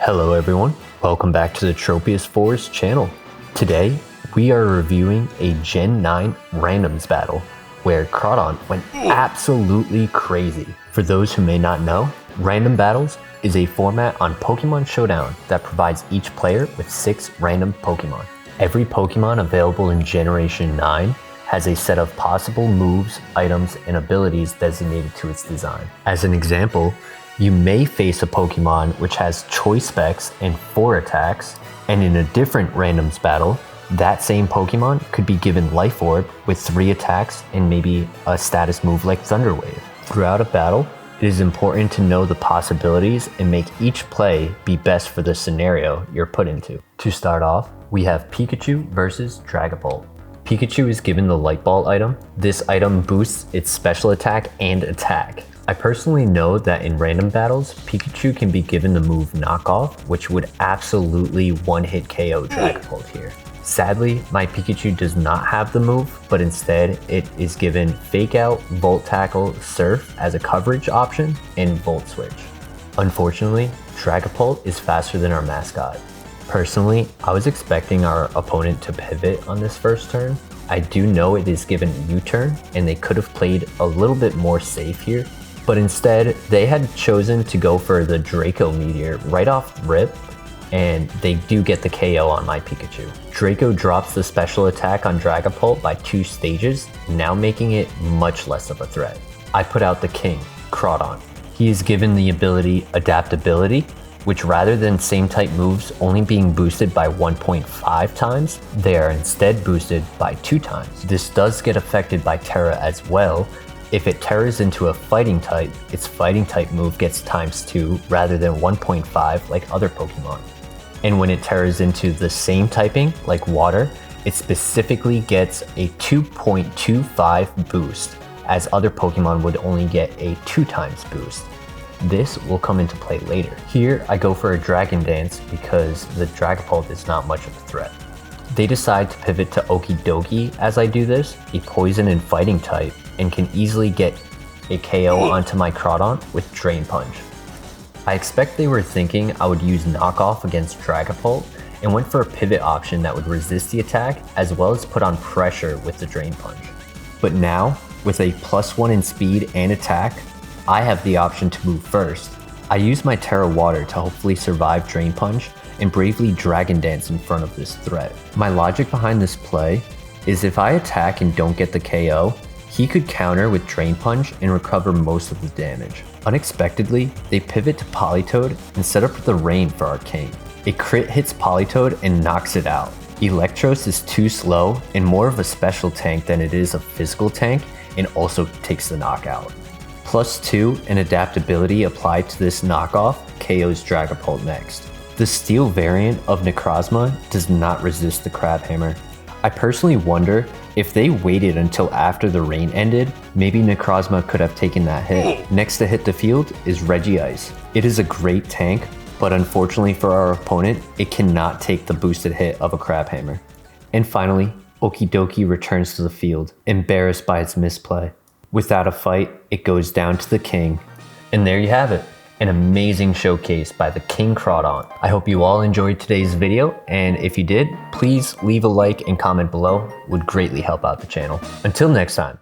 Hello everyone, welcome back to the Tropius 4's channel. Today, we are reviewing a Gen 9 randoms battle where Crawdaunt went absolutely crazy. For those who may not know, random battles is a format on Pokémon Showdown that provides each player with 6 random Pokémon. Every Pokémon available in Generation 9 has a set of possible moves, items, and abilities designated to its design. As an example, you may face a Pokemon which has choice specs and 4 attacks, and in a different randoms battle, that same Pokemon could be given Life Orb with 3 attacks and maybe a status move like Thunder Wave. Throughout a battle, it is important to know the possibilities and make each play be best for the scenario you're put into. To start off, we have Pikachu versus Dragapult. Pikachu is given the Light Ball item. This item boosts its special attack and attack. I personally know that in random battles, Pikachu can be given the move Knockoff, which would absolutely one-hit KO Dragapult here. Sadly, my Pikachu does not have the move, but instead it is given Fake Out, Volt Tackle, Surf as a coverage option, and Volt Switch. Unfortunately, Dragapult is faster than our mascot. Personally, I was expecting our opponent to pivot on this first turn. I do know it is given a U-turn, and they could have played a little bit more safe here, but instead, they had chosen to go for the Draco Meteor right off rip, and they do get the KO on my Pikachu. Draco drops the special attack on Dragapult by 2 stages, now making it much less of a threat. I put out the king, Crawdaunt. He is given the ability Adaptability, which rather than same type moves only being boosted by 1.5 times, they are instead boosted by 2 times. This does get affected by Terra as well. If it terrors into a fighting type, its fighting type move gets × 2 rather than 1.5 like other Pokemon. And when it terrors into the same typing, like water, it specifically gets a 2.25 boost, as other Pokemon would only get a 2 times boost. This will come into play later. Here, I go for a Dragon Dance because the Dragapult is not much of a threat. They decide to pivot to Okie Dokie as I do this, a poison and fighting type, and can easily get a KO onto my Crawdaunt with Drain Punch. I expect they were thinking I would use Knockoff against Dragapult and went for a pivot option that would resist the attack as well as put on pressure with the Drain Punch. But now, with a +1 in speed and attack, I have the option to move first. I use my Terra Water to hopefully survive Drain Punch and bravely Dragon Dance in front of this threat. My logic behind this play is if I attack and don't get the KO, he could counter with Drain Punch and recover most of the damage. Unexpectedly, they pivot to Politoed and set up the Rain for our king. A crit hits Politoed and knocks it out. Electros is too slow and more of a special tank than it is a physical tank, and also takes the knockout. +2 and adaptability applied to this knockoff KOs Dragapult next. The steel variant of Necrozma does not resist the Crabhammer. I personally wonder if they waited until after the rain ended, maybe Necrozma could have taken that hit. Next to hit the field is Regice. It is a great tank, but unfortunately for our opponent, it cannot take the boosted hit of a Crabhammer. And finally, Okie Dokie returns to the field, embarrassed by its misplay. Without a fight, it goes down to the king. And there you have it. An amazing showcase by the King Crawdaunt. I hope you all enjoyed today's video, and if you did, please leave a like and comment below. It would greatly help out the channel. Until next time.